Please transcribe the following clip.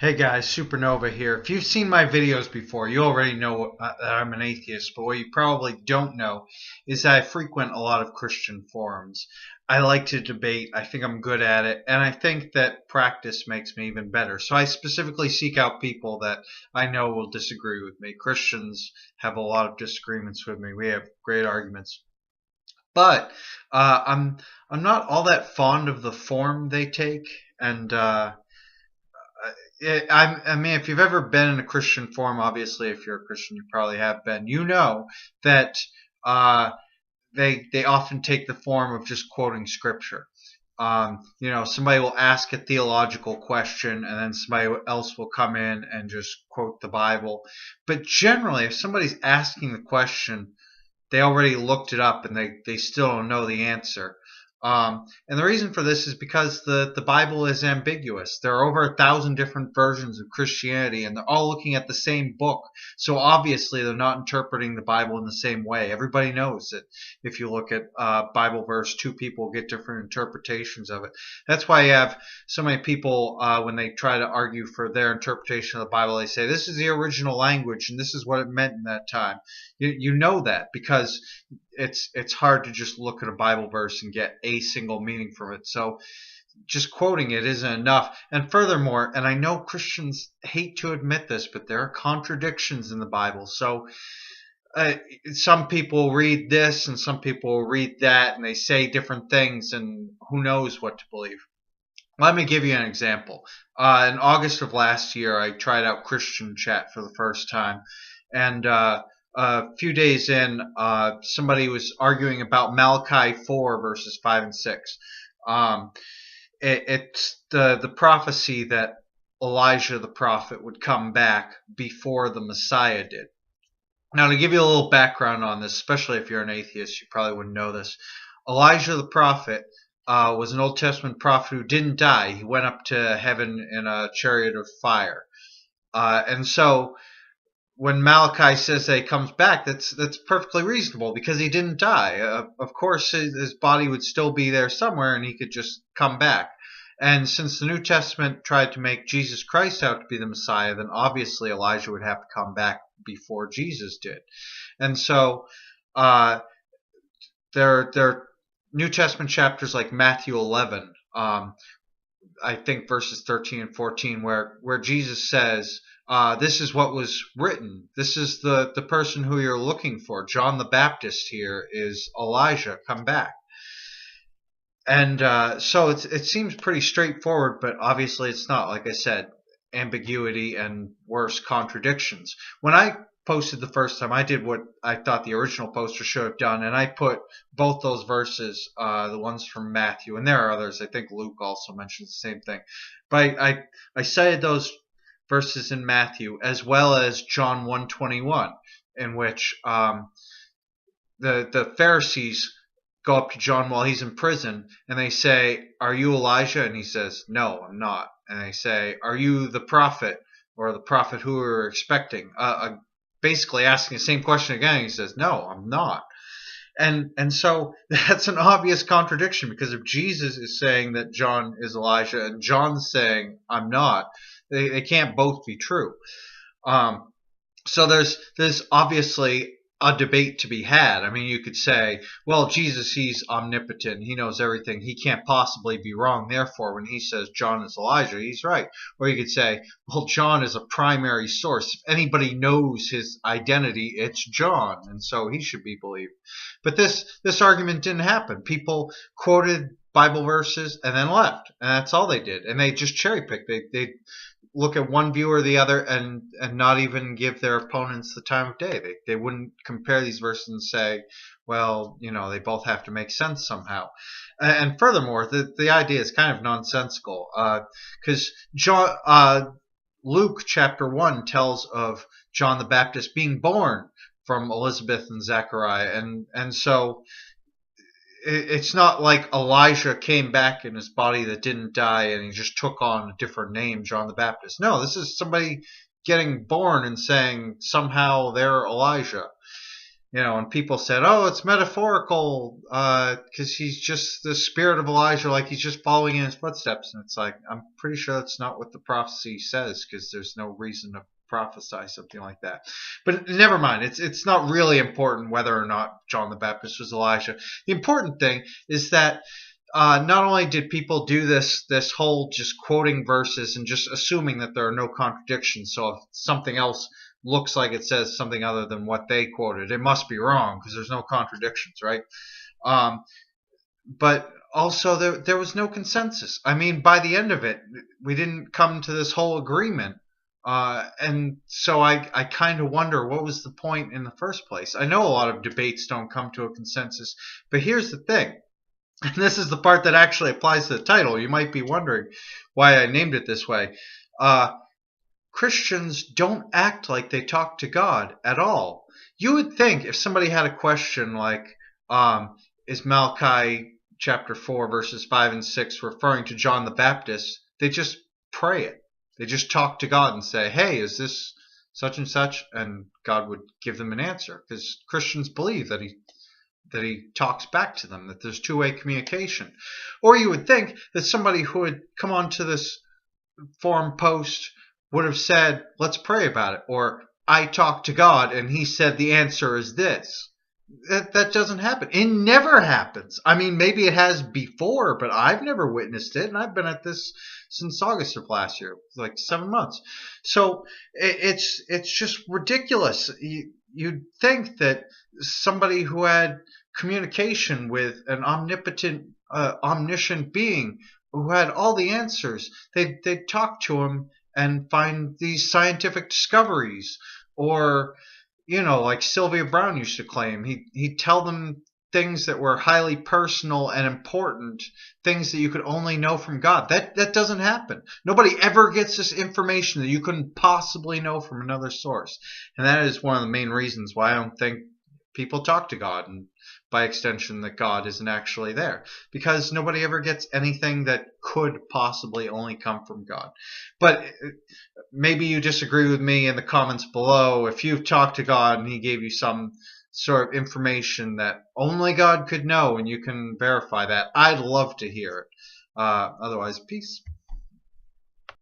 Hey guys, Supernova here. If you've seen my videos before, you already know that I'm an atheist, but what you probably don't know is that I frequent a lot of Christian forums. I like to debate, I think I'm good at it, and I think that practice makes me even better. So I specifically seek out people that I know will disagree with me. Christians have a lot of disagreements with me. We have great arguments. But I'm not all that fond of the form they take, and I mean, if you've ever been in a Christian forum, obviously, if you're a Christian, you probably have been. You know that uh, they often take the form of just quoting scripture. Somebody will ask a theological question, and then somebody else will come in and just quote the Bible. But generally, if somebody's asking the question, they already looked it up and they still don't know the answer. And the reason for this is because the Bible is ambiguous. There are over 1,000 different versions of Christianity, and they're all looking at the same book. So obviously, they're not interpreting the Bible in the same way. Everybody knows that if you look at Bible verse, two people get different interpretations of it. That's why you have so many people when they try to argue for their interpretation of the Bible, they say this is the original language and this is what it meant in that time. You know that because it's hard to just look at a Bible verse and get a single meaning from it. So just quoting it isn't enough. And furthermore, and I know Christians hate to admit this, but there are contradictions in the Bible. So uh, some people read this and some people read that, and they say different things, and who knows what to believe. Let me give you an example. In August of last year, I tried out Christian Chat for the first time, and a few days in, somebody was arguing about Malachi 4 verses 5 and 6. Um, it's the prophecy that Elijah the prophet would come back before the Messiah did. Now, to give you a little background on this, especially if you're an atheist, you probably wouldn't know this. Elijah the prophet was an Old Testament prophet who didn't die. He went up to heaven in a chariot of fire. And so when Malachi says that he comes back, that's perfectly reasonable because he didn't die. Of course, his body would still be there somewhere, and he could just come back. And since the New Testament tried to make Jesus Christ out to be the Messiah, then obviously Elijah would have to come back before Jesus did. And so uh, there are New Testament chapters like Matthew 11, I think verses 13 and 14, where Jesus says, this is what was written. This is the person who you're looking for. John the Baptist here is Elijah. Come back. And so it seems pretty straightforward, but obviously it's not. Like I said, ambiguity and worse, contradictions. When I posted the first time, I did what I thought the original poster should have done, and I put both those verses, the ones from Matthew, and there are others. I think Luke also mentions the same thing. But I cited those verses in Matthew as well as John 1:21, in which the Pharisees go up to John while he's in prison and they say, "Are you Elijah?" And he says, "No, I'm not." And they say, "Are you the prophet or the prophet who we were expecting?" Basically asking the same question again. And he says, "No, I'm not." And so that's an obvious contradiction because if Jesus is saying that John is Elijah and John's saying I'm not, they can't both be true. Um, so there's obviously a debate to be had. I mean, you could say, well, Jesus, he's omnipotent. He knows everything. He can't possibly be wrong. Therefore, when he says John is Elijah, he's right. Or you could say, well, John is a primary source. If anybody knows his identity, it's John, and so he should be believed. But this argument didn't happen. People quoted Bible verses and then left, and that's all they did. And they just cherry picked. They look at one view or the other and not even give their opponents the time of day. They wouldn't compare these verses and say, well, they both have to make sense somehow. And furthermore, the idea is kind of nonsensical because Luke chapter 1 tells of John the Baptist being born from Elizabeth and Zechariah, and so it's not like Elijah came back in his body that didn't die and he just took on a different name, John the Baptist. No, this is somebody getting born and saying somehow they're Elijah. And people said, "Oh, it's metaphorical, because he's just the spirit of Elijah, like he's just following in his footsteps." And it's like, I'm pretty sure that's not what the prophecy says, because there's no reason to prophesy something like that. But never mind. It's not really important whether or not John the Baptist was Elijah. The important thing is that not only did people do this whole just quoting verses and just assuming that there are no contradictions, so if something else looks like it says something other than what they quoted, it must be wrong because there's no contradictions, right? Um, but also there was no consensus. I mean, by the end of it, we didn't come to this whole agreement. And so I kind of wonder what was the point in the first place. I know a lot of debates don't come to a consensus, but here's the thing. And this is the part that actually applies to the title. You might be wondering why I named it this way. Christians don't act like they talk to God at all. You would think if somebody had a question like, is Malachi chapter 4, verses 5 and 6 referring to John the Baptist, they just pray it. They just talk to God and say, hey, is this such and such? And God would give them an answer, because Christians believe that he talks back to them, that there's two-way communication. Or you would think that somebody who had come onto this forum post would have said, let's pray about it, or I talked to God and he said the answer is this. That doesn't happen. It never happens. I mean, maybe it has before, but I've never witnessed it, and I've been at this since August of last year, like 7 months. So it's just ridiculous. You'd think that somebody who had communication with an omnipotent, omniscient being who had all the answers, they'd talk to him and find these scientific discoveries, or like Sylvia Browne used to claim, he'd tell them things that were highly personal and important, things that you could only know from God. That doesn't happen. Nobody ever gets this information that you couldn't possibly know from another source. And that is one of the main reasons why I don't think people talk to God, and by extension that God isn't actually there, because nobody ever gets anything that could possibly only come from God. But maybe you disagree with me in the comments below. If you've talked to God and he gave you some sort of information that only God could know and you can verify that, I'd love to hear it. Otherwise, peace.